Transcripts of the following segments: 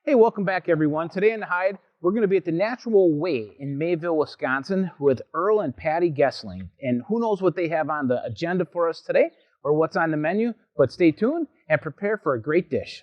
Hey, welcome back, everyone. Today in the Hide, we're going to be at the Natural Way in Mayville, Wisconsin with Earl and Patty Gessling. And who knows what they have on the agenda for us today or what's on the menu, but stay tuned and prepare for a great dish.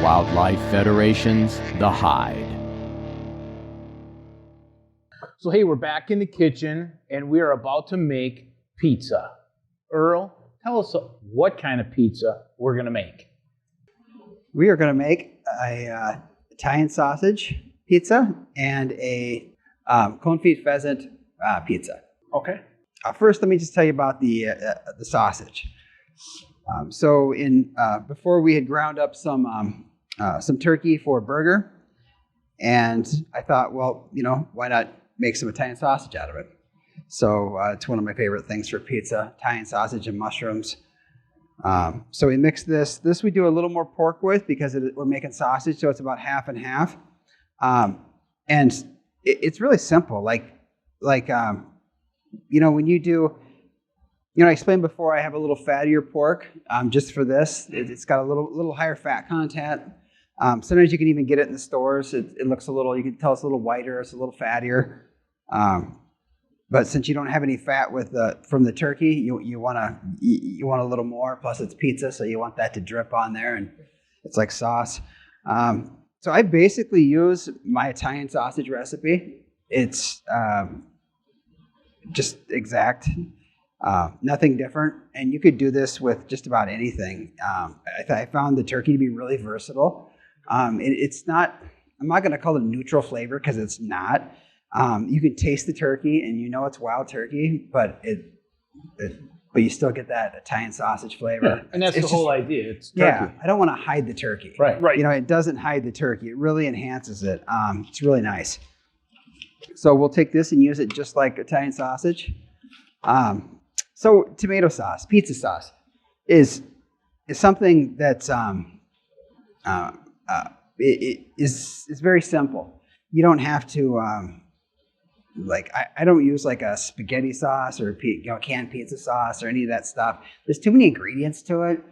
Wildlife Federation's The Hide. So hey, we're back in the kitchen and we are about to make pizza. Earl, tell us what kind of pizza we're going to make. We are going to make a Italian sausage pizza and a confit pheasant pizza. Okay. First, let me just tell you about the sausage. Before we had ground up some turkey for a burger, and I thought, well, why not make some Italian sausage out of it? So it's one of my favorite things for pizza: Italian sausage and mushrooms. So we mix this. This we do a little more pork with because we're making sausage, so it's about half and half. And it's really simple. When you do, I explained before, I have a little fattier pork just for this. It's got a little higher fat content. Sometimes you can even get it in the stores. It looks you can tell it's a little whiter, it's a little fattier. But since you don't have any fat from the turkey, you want a little more. Plus, it's pizza, so you want that to drip on there, and it's like sauce. So I basically use my Italian sausage recipe. It's just exact, nothing different, and you could do this with just about anything. I found the turkey to be really versatile. It's not. I'm not going to call it a neutral flavor because it's not. You can taste the turkey and it's wild turkey, but you still get that Italian sausage flavor. Yeah, and that's the whole idea. It's turkey. Yeah, I don't want to hide the turkey. Right. It doesn't hide the turkey. It really enhances it. It's really nice. So we'll take this and use it just like Italian sausage. So tomato sauce, pizza sauce, is something that's it is very simple. You don't have to I don't use like a spaghetti sauce or canned pizza sauce or any of that stuff. There's too many ingredients to it.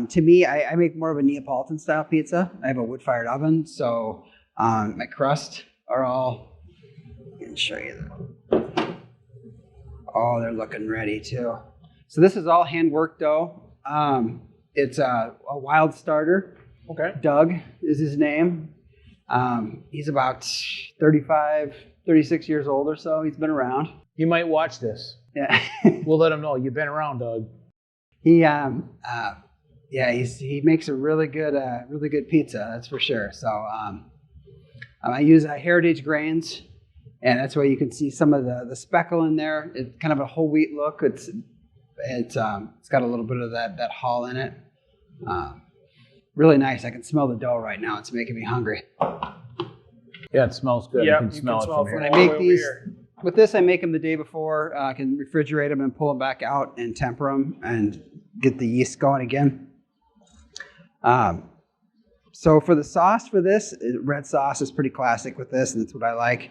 To me, I make more of a Neapolitan style pizza. I have a wood-fired oven, so my crust are all. I can show you that. Oh, they're looking ready too. So this is all hand-worked dough. It's a wild starter. Okay. Doug is his name. He's about 35, 36 years old or so. He's been around. He might watch this. Yeah. We'll let him know you've been around, Doug. He makes a really good pizza. That's for sure. So I use heritage grains, and that's why you can see some of the speckle in there. It's kind of a whole wheat look. It's got a little bit of that hull in it. Really nice. I can smell the dough right now. It's making me hungry. Yeah, it smells good. Yeah, you can smell it from here. When I make these, with this, I make them the day before. I can refrigerate them and pull them back out and temper them and get the yeast going again. So for the sauce for this, red sauce is pretty classic with this, and that's what I like.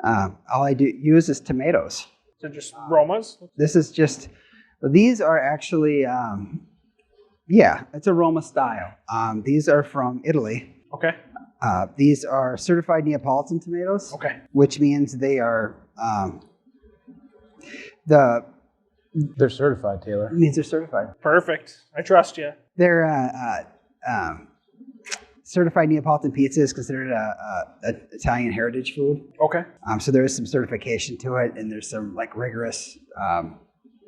All I use is tomatoes. So just Romas? This is just, these are actually, it's a Roma style. These are from Italy. Okay. These are certified Neapolitan tomatoes. Okay. Which means they are They're certified, Taylor. It means they're certified. Perfect. I trust you. They're certified Neapolitan pizza is considered a Italian heritage food. Okay. So there is some certification to it, and there's some rigorous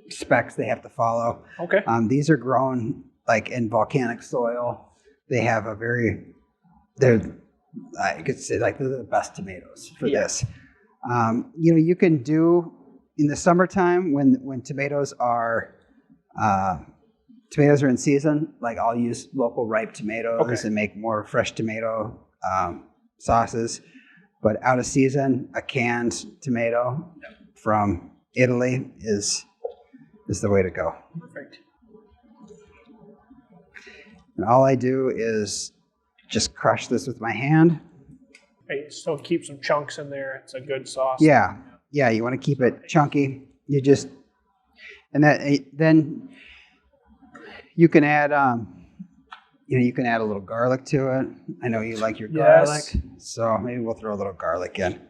specs they have to follow. Okay. These are grown in volcanic soil. They have I could say they're the best tomatoes for this. You can do in the summertime when tomatoes are in season. I'll use local ripe tomatoes and make more fresh tomato sauces. But out of season, a canned tomato from Italy is the way to go. Perfect. And all I do is just crush this with my hand. Hey, still keep some chunks in there. It's a good sauce. Yeah, you want to keep it chunky. Then you can add, you can add a little garlic to it. I know you like your garlic, so maybe we'll throw a little garlic in.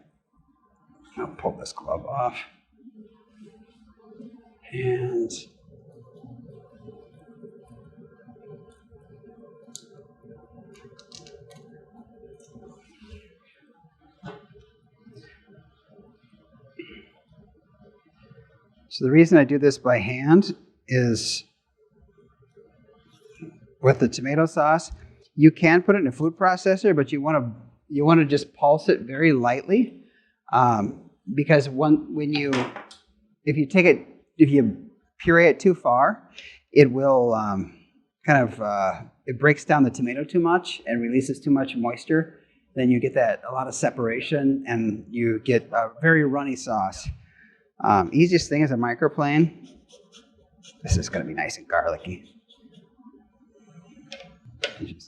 I'll pull this glove off. And so the reason I do this by hand is with the tomato sauce, you can put it in a food processor, but you want to just pulse it very lightly, because if you puree it too far, it will it breaks down the tomato too much and releases too much moisture. Then you get a lot of separation, and you get a very runny sauce. Easiest thing is a microplane. This is going to be nice and garlicky.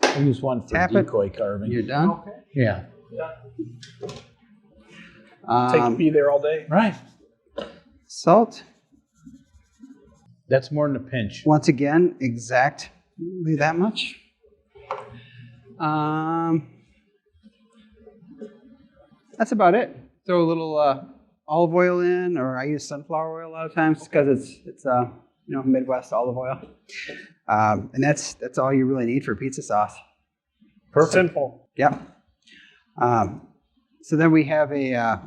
I use one for Tap decoy carving. You're done? Okay. Yeah. Be there all day. Right. Salt. That's more than a pinch. Once again, exactly that much. That's about it. Throw a little olive oil in, or I use sunflower oil a lot of times because it's Midwest olive oil. And that's all you really need for pizza sauce. Perfect. Simple. Yep. So then we have a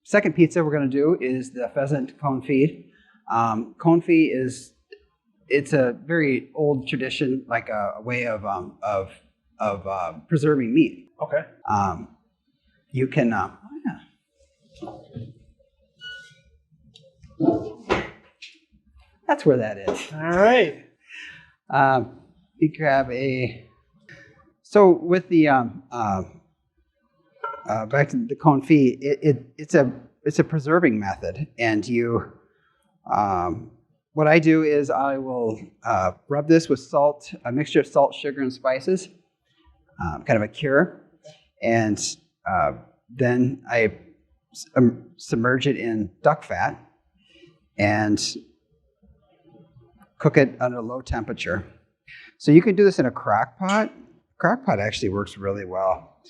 second pizza we're going to do is the pheasant confit. Confit it's a very old tradition, like a way of preserving meat. Okay. You can. That's where that is. All right. You grab So with the back to the confit, it's a preserving method, and what I do is I will rub this with salt, a mixture of salt, sugar, and spices, kind of a cure, and then I submerge it in duck fat and cook it under low temperature. So you can do this in a crock pot. Crock pot actually works really well.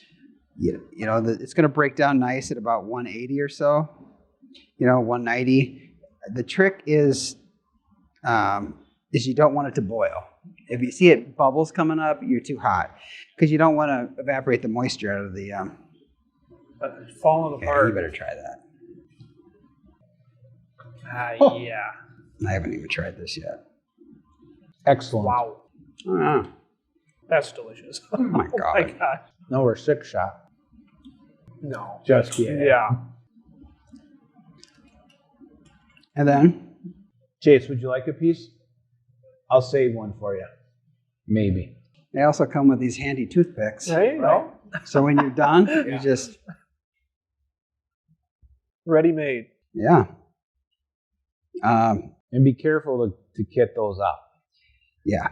It's going to break down nice at about 180 or so. 190. The trick is you don't want it to boil. If you see it bubbles coming up, you're too hot, because you don't want to evaporate the moisture out of the. It's falling apart. You better try that. Yeah. I haven't even tried this yet. Excellent. Wow. Oh, That's delicious. oh my Oh God. my God. No, we're sick shot. No. Just kidding. Yeah. And then Chase, would you like a piece? I'll save one for you. Maybe. they also come with these handy toothpicks. There you go. So when you're done, you just Ready made. yeah. And be careful to get those out. Yeah.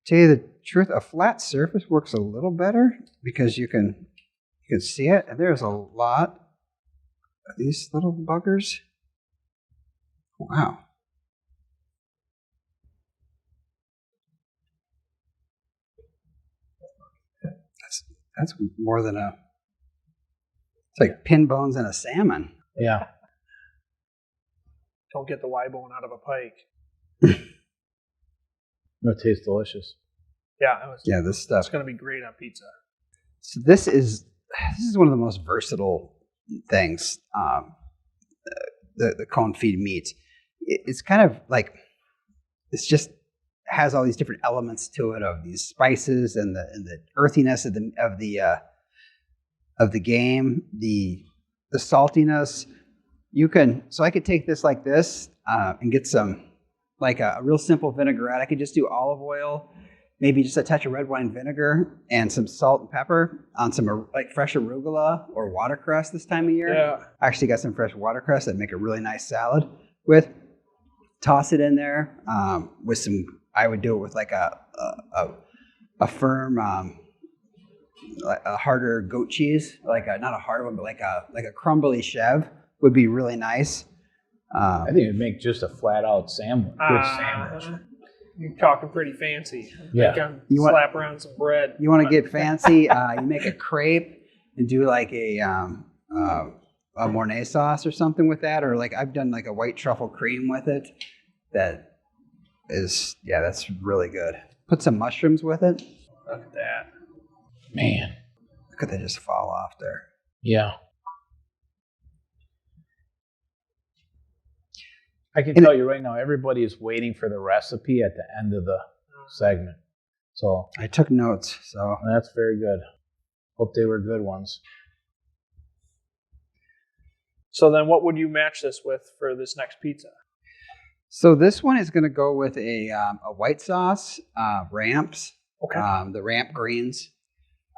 Tell you the truth, a flat surface works a little better because you can see it, and there's a lot of these little buggers. Wow. That's more than it's like pin bones in a salmon. Yeah. Don't get the Y bone out of a pike. It tastes delicious. Yeah. Yeah, this It's stuff. going to be great on pizza. So this is one of the most versatile things. The confit meat. It's kind of like it's just has all these different elements to it, of these spices and the earthiness of the game, the saltiness. I could take this like this and get some, like a real simple vinaigrette. I could just do olive oil maybe just a touch of red wine vinegar and some salt and pepper on some like fresh arugula or watercress this time of year. Yeah. I actually got some fresh watercress that make a really nice salad with. Toss it in there with some. I would do it with like a firm, a harder goat cheese, like not a hard one, but like a crumbly chev would be really nice. I think it'd make just a flat out sandwich. Good sandwich. You're talking pretty fancy. Yeah. Slap around some bread. You want to get fancy? You make a crepe and do like a Mornay sauce or something with that, or like I've done like a white truffle cream with it. That is, yeah, that's really good. Put some mushrooms with it. Look at that. Man. Could they just fall off there? Yeah. I can tell you right now, everybody is waiting for the recipe at the end of the segment. So I took notes, so that's very good. Hope they were good ones. So then what would you match this with for this next pizza? So this one is going to go with a white sauce, ramps, Okay. the ramp greens.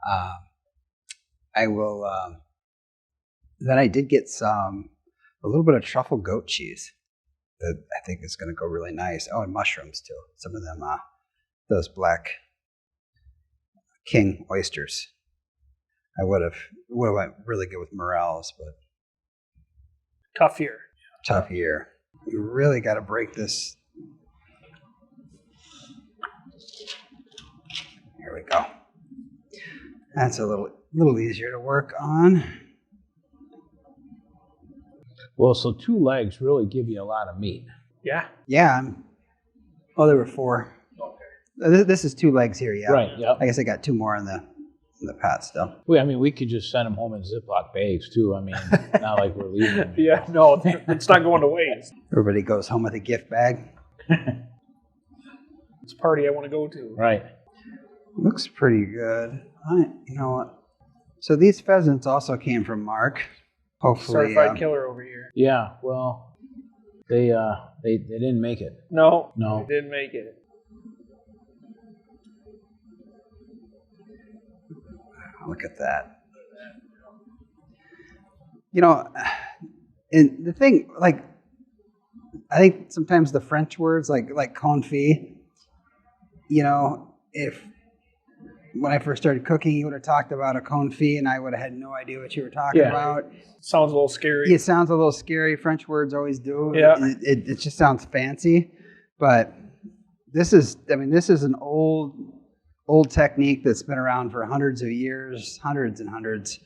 I will. Then I did get a little bit of truffle goat cheese that I think is going to go really nice. Oh, and mushrooms too. Some of them, those black king oysters. I would have went really good with morels, but Tough year. tough year. You really got to break this. Here we go. That's a little easier to work on. Well, so 2 legs really give you a lot of meat. Yeah. Yeah. Oh, there were 4. Okay. This is 2 legs here. Yeah. Right. Yep. I guess I got 2 more in the pot still. I mean, we could just send them home in Ziploc bags too. I mean, not like we're leaving them. Yeah, no, it's not going to waste. Everybody goes home with a gift bag. It's a party I want to go to. Right. Looks pretty good. You know what? So these pheasants also came from Mark. Hopefully, Certified killer over here. Yeah. Well, they didn't make it. No. No. They didn't make it. Look at that. You know, and the thing, like, I think sometimes the French words, like confit, you know, if when I first started cooking, you would have talked about a confit, and I would have had no idea what you were talking about. Sounds a little scary. It sounds a little scary. French words always do. Yeah. It just sounds fancy. But this is an old technique that's been around for hundreds of years, hundreds and hundreds.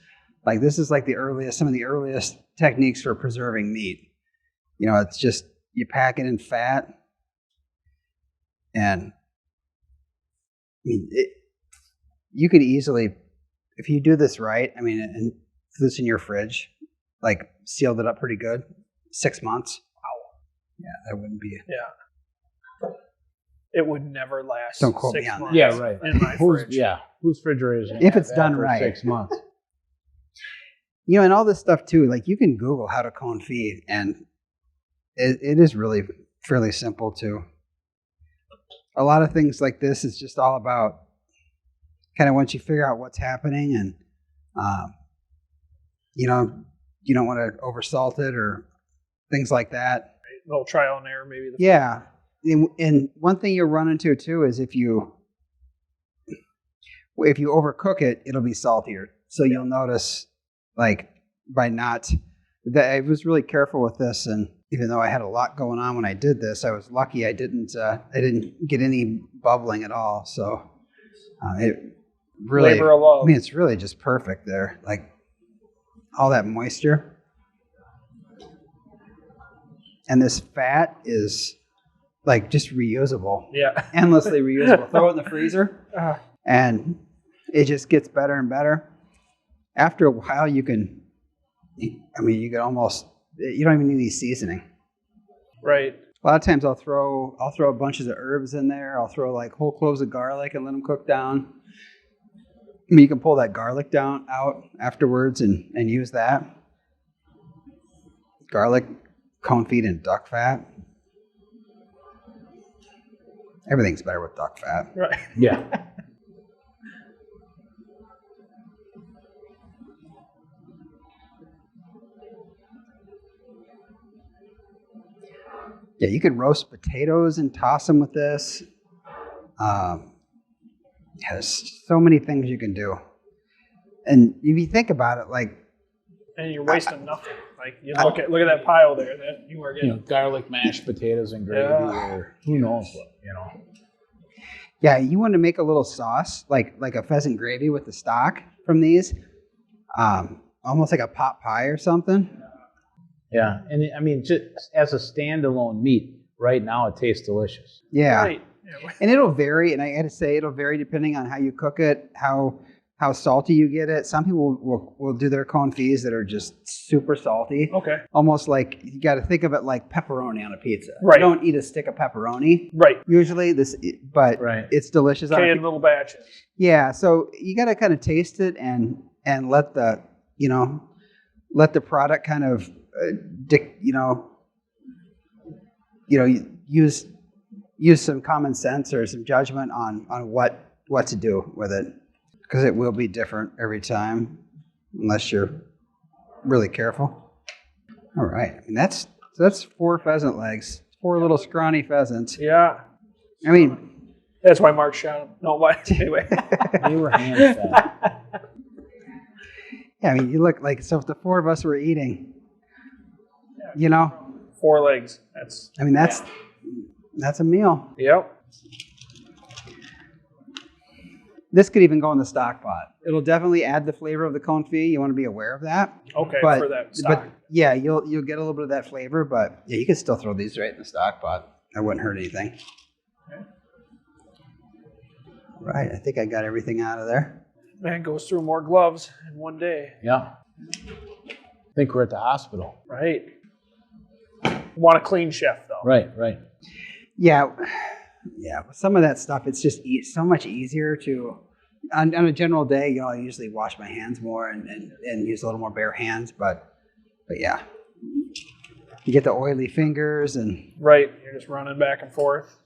Like this is like some of the earliest techniques for preserving meat. You know, it's just you pack it in fat, and you could easily, if you do this right, I mean, and put this in your fridge, like sealed it up pretty good, 6 months. Wow. Yeah, that wouldn't be. Yeah. It would never last. Don't quote 6 me on that. months. Yeah, right. In my fridge. Yeah. Whose refrigerator is If it's done for right. 6 months? You know, and all this stuff too, like you can Google how to confit, and it is really fairly simple too. A lot of things like this is just all about kind of once you figure out what's happening, and you know, you don't want to oversalt it or things like that. A little trial and error, maybe. Yeah. And one thing you'll run into too is if you overcook it, it'll be saltier. So you'll notice, like, by not that I was really careful with this, and even though I had a lot going on when I did this, I was lucky I didn't get any bubbling at all. So it really, Labor of love. I mean, it's really just perfect there. Like all that moisture, and this fat is like just reusable. Yeah. Endlessly reusable. Throw it in the freezer, and it just gets better and better. After a while, you can almost, you don't even need any seasoning. Right. A lot of times I'll throw bunches of herbs in there. I'll throw like whole cloves of garlic and let them cook down. I mean, you can pull that garlic out afterwards and use that. Garlic, confit, and duck fat. Everything's better with duck fat. Right. Yeah. Yeah, you could roast potatoes and toss them with this. There's so many things you can do. And if you think about it, like, And you're wasting nothing. Like you look at that pile there that you are getting. Garlic mashed potatoes and gravy, or who knows what, yeah, you want to make a little sauce, like a pheasant gravy with the stock from these, almost like a pot pie or something. Yeah, and I mean, just as a standalone meat, right now it tastes delicious. Yeah. Right. Yeah. And it'll vary, and I got to say, it'll vary depending on how you cook it, how salty you get it. Some people will do their confits that are just super salty. Okay. Almost like, you got to think of it like pepperoni on a pizza. Right. You don't eat a stick of pepperoni. Right. Usually, but Right. it's delicious. on a Canned little batches. Yeah, so you got to kind of taste it and let the product kind of use some common sense or some judgment on what to do with it, because it will be different every time unless you're really careful. All right, and that's 4 pheasant legs, 4 little scrawny pheasants. Yeah. I mean, That's why Mark shot him. No, why? Anyway. They were hand fed. yeah, I mean, you look like, so if the 4 of us were eating, 4 legs. that's a meal. Yep. This could even go in the stock pot. It'll definitely add the flavor of the confit. You want to be aware of that. Okay, But, for that stock. but yeah, you'll get a little bit of that flavor. But yeah, you can still throw these right in the stock pot. That wouldn't hurt anything. Okay. Right, I think I got everything out of there. Man goes through more gloves in one day. Yeah. I think we're at the hospital. Right. Want a clean chef, though. Right. Yeah, with some of that stuff, it's just so much easier to. On a general day, I usually wash my hands more and use a little more bare hands. But yeah, you get the oily fingers and. Right. You're just running back and forth.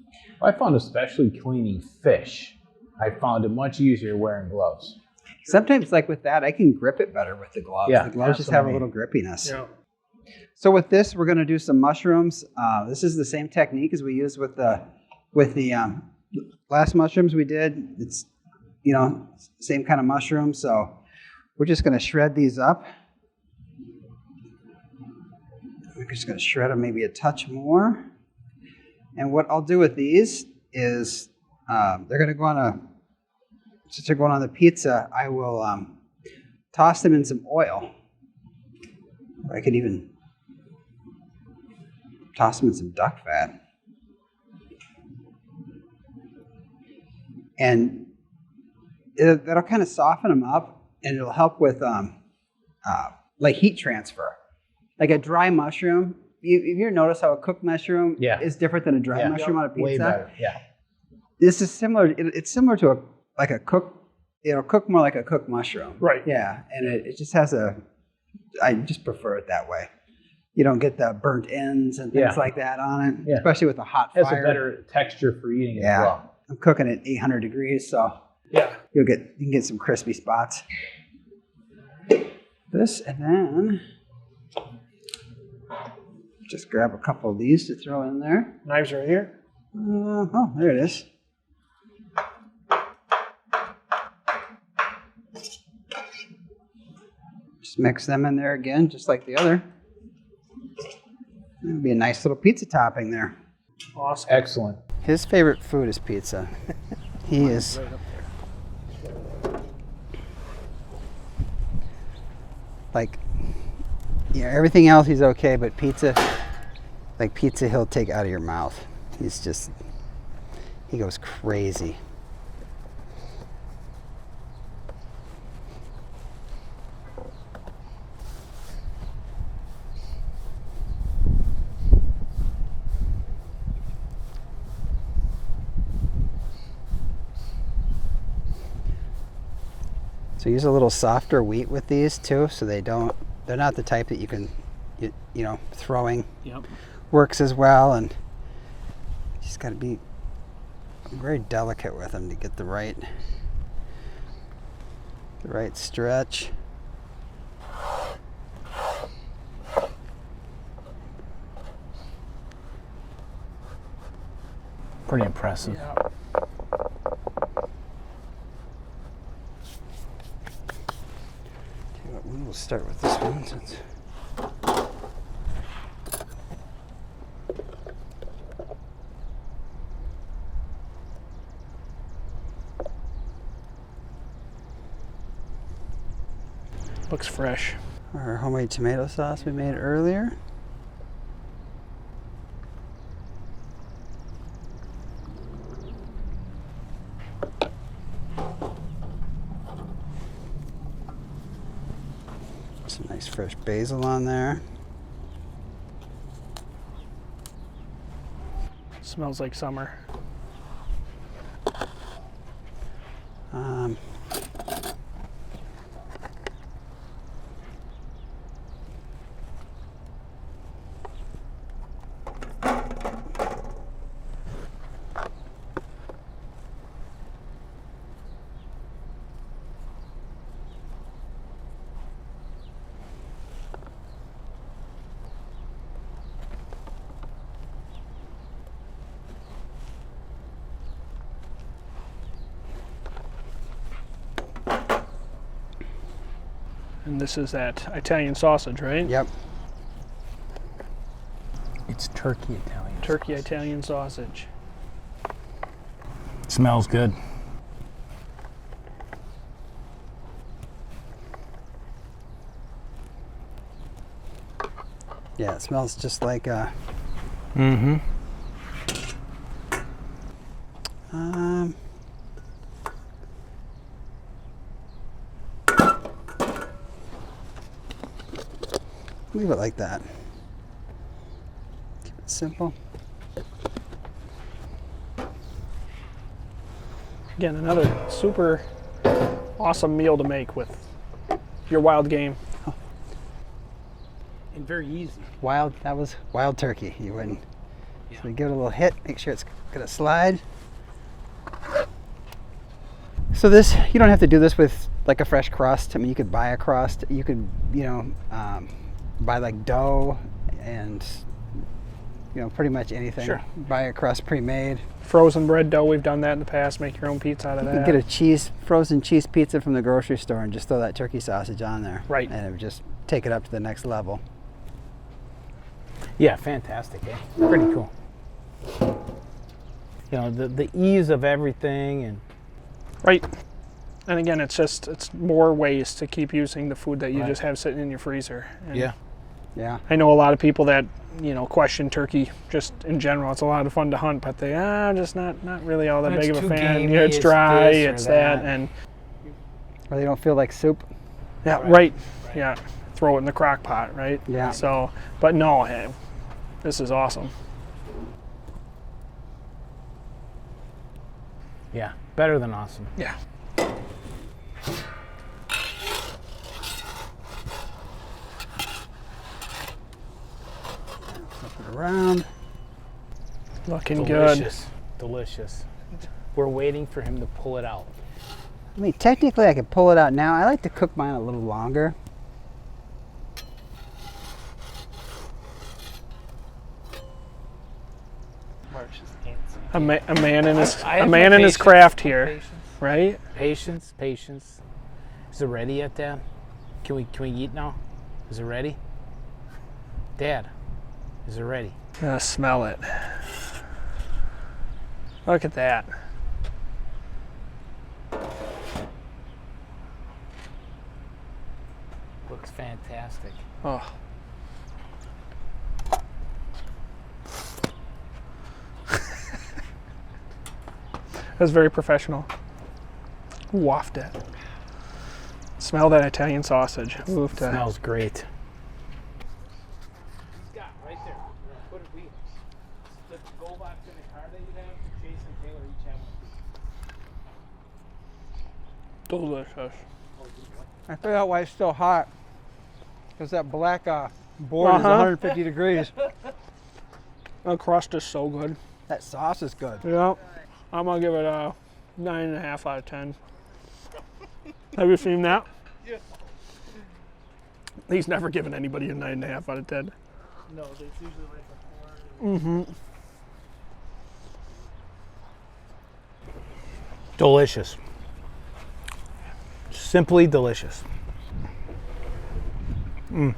I found especially cleaning fish, I found it much easier wearing gloves. Sometimes, like with that, I can grip it better with the gloves. Yeah, the gloves just have a little grippiness. Yeah. So with this, we're going to do some mushrooms. This is the same technique as we used with the last mushrooms we did. It's same kind of mushroom. So we're just going to shred these up. We're just going to shred them maybe a touch more. And what I'll do with these is they're going to go on since they're going on the pizza, I will toss them in some oil. I could even toss them in some duck fat. And that'll kind of soften them up, and it'll help with like heat transfer. Like a dry mushroom, you ever notice how a cooked mushroom is different than a dry mushroom on a pizza? Way better, yeah. This is similar. It's similar to a cook. It'll cook more like a cooked mushroom. Right. Yeah, and it just has I just prefer it that way. You don't get the burnt ends and things like that on it, especially with a hot fire. It has a better texture for eating as well. I'm cooking at 800 degrees, so you can get some crispy spots. This, and then just grab a couple of these to throw in there. Knives right here. Oh, there it is. Just mix them in there again, just like the other. It'll be a nice little pizza topping there. Awesome. Excellent. His favorite food is pizza. He is. Like, everything else he's okay, but pizza, he'll take out of your mouth. He goes crazy. So use a little softer wheat with these too, so they're not the type that you can, throwing works as well, and you just got to be I'm very delicate with them to get the right stretch. Pretty impressive. Yeah. We'll start with this one since. Looks fresh. Our homemade tomato sauce we made earlier. Some nice fresh basil on there. Smells like summer. And this is that Italian sausage, right? Yep. It's turkey Italian. Turkey Italian sausage. Smells good. Yeah, it smells just like a. Mm-hmm. Leave it like that. Keep it simple. Again, another super awesome meal to make with your wild game. And very easy. That was wild turkey. You wouldn't. So we give it a little hit, make sure it's gonna slide. So this, you don't have to do this with like a fresh crust. I mean, you could buy a crust. You could, buy like dough and, pretty much anything. Sure. Buy a crust pre-made. Frozen bread dough, we've done that in the past. Make your own pizza out of You that. can get a frozen cheese pizza from the grocery store and just throw that turkey sausage on there. Right. And it would just take it up to the next level. Yeah, fantastic, eh? Pretty cool. The ease of everything and Right. And again, it's more ways to keep using the food that you just have sitting in your freezer. And yeah. Yeah. I know a lot of people that, question turkey just in general. It's a lot of fun to hunt, but they are just not really all that It's big of a too fan. gamey, Yeah, it's it's dry, this or it's that, that. and Or they don't feel like soup. yeah, right. Yeah. Throw it in the crock pot, right? Yeah. So, but no, hey, this is awesome. Yeah. Better than awesome. Yeah. Flip it around. Looking Delicious. Delicious. We're waiting for him to pull it out. I mean, technically I could pull it out now. I like to cook mine a little longer. A man in his I a have man my in his patience. craft here, Patience. right? Patience. Is it ready yet, Dad? Can we eat now? Is it ready? Dad, is it ready? Smell it. Look at that. Looks fantastic. Oh. That's very professional. Waft it. Smell that Italian sausage. Oof, Smells great. Scott, right there. Put it. The gold box in the car that you have. Chase and Taylor each have one. delicious. I figured out why it's still hot. Because that black board is 150 degrees. The crust is so good. That sauce is good. Yeah. I'm gonna give it a 9.5 out of 10. Have you seen that? Yeah. He's never given anybody a 9.5 out of 10. No, it's usually like a 4. Mm-hmm. Delicious. Simply delicious. Mm.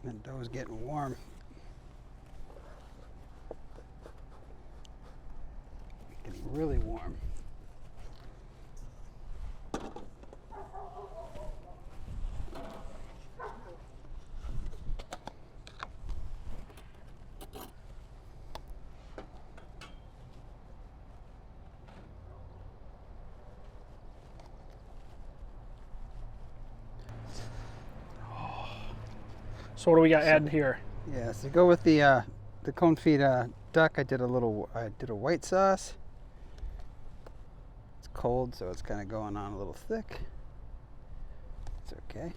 That dough's getting warm. Getting really warm. So what do we got added here? Yeah, so go with the confit duck. I did a white sauce. It's cold, so it's kind of going on a little thick. It's okay.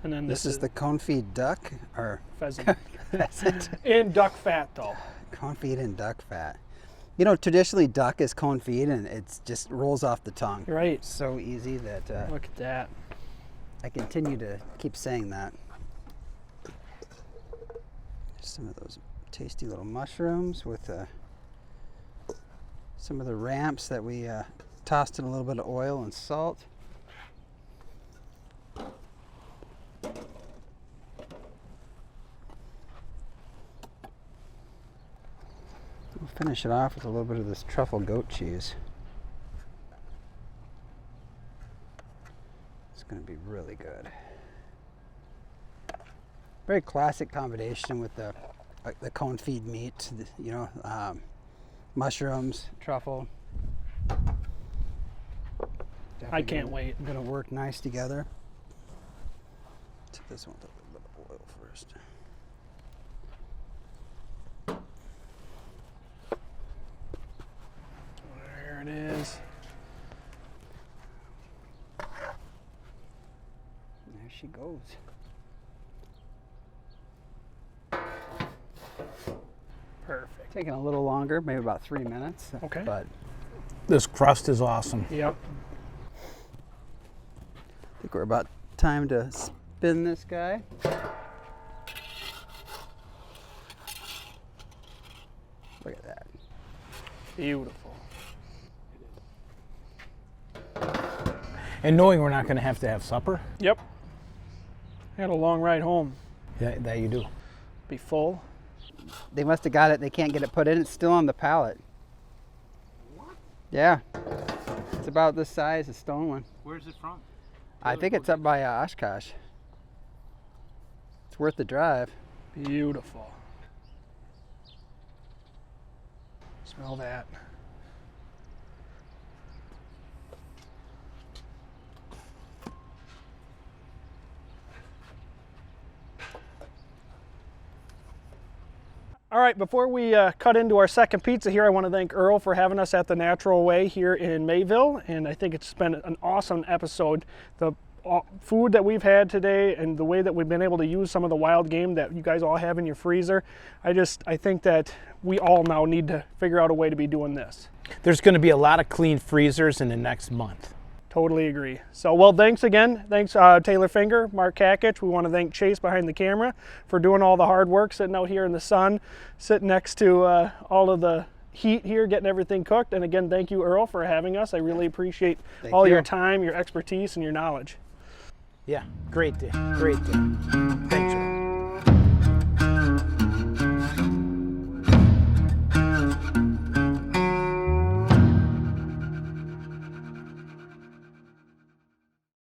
And then This is the confit duck, or pheasant. pheasant. In duck fat, though. Confit and duck fat. You know, traditionally duck is confit, and it just rolls off the tongue. Right. So easy that Look at that. I continue to keep saying that. Some of those tasty little mushrooms with some of the ramps that we tossed in a little bit of oil and salt. We'll finish it off with a little bit of this truffle goat cheese. It's going to be really good. Very classic combination with the confit meat, you know, mushrooms, truffle. I can't wait. Going to work nice together. Take this one with a little bit of oil first. There it is. There she goes. Perfect. Taking a little longer, maybe about 3 minutes. Okay. But This crust is awesome. Yep. I think we're about time to spin this guy. Look at that. Beautiful. And knowing we're not going to have supper, Yep. I had a long ride home. that you do. Be full. They must have got it. They can't get it put in. It's still on the pallet. What? Yeah. It's about this size, a stone one. Where's it from? I think it's up by Oshkosh. It's worth the drive. Beautiful. Smell that. All right, before we cut into our second pizza here, I want to thank Earl for having us at the Natural Way here in Mayville, and I think it's been an awesome episode. The food that we've had today and the way that we've been able to use some of the wild game that you guys all have in your freezer, I think that we all now need to figure out a way to be doing this. There's going to be a lot of clean freezers in the next month. Totally agree. So, well, thanks again. Thanks, Taylor Finger, Mark Kakich. We want to thank Chase behind the camera for doing all the hard work, sitting out here in the sun, sitting next to all of the heat here, getting everything cooked. And again, thank you, Earl, for having us. I really appreciate all your time, your expertise, and your knowledge. Yeah, great day. Great day. Thanks, Earl.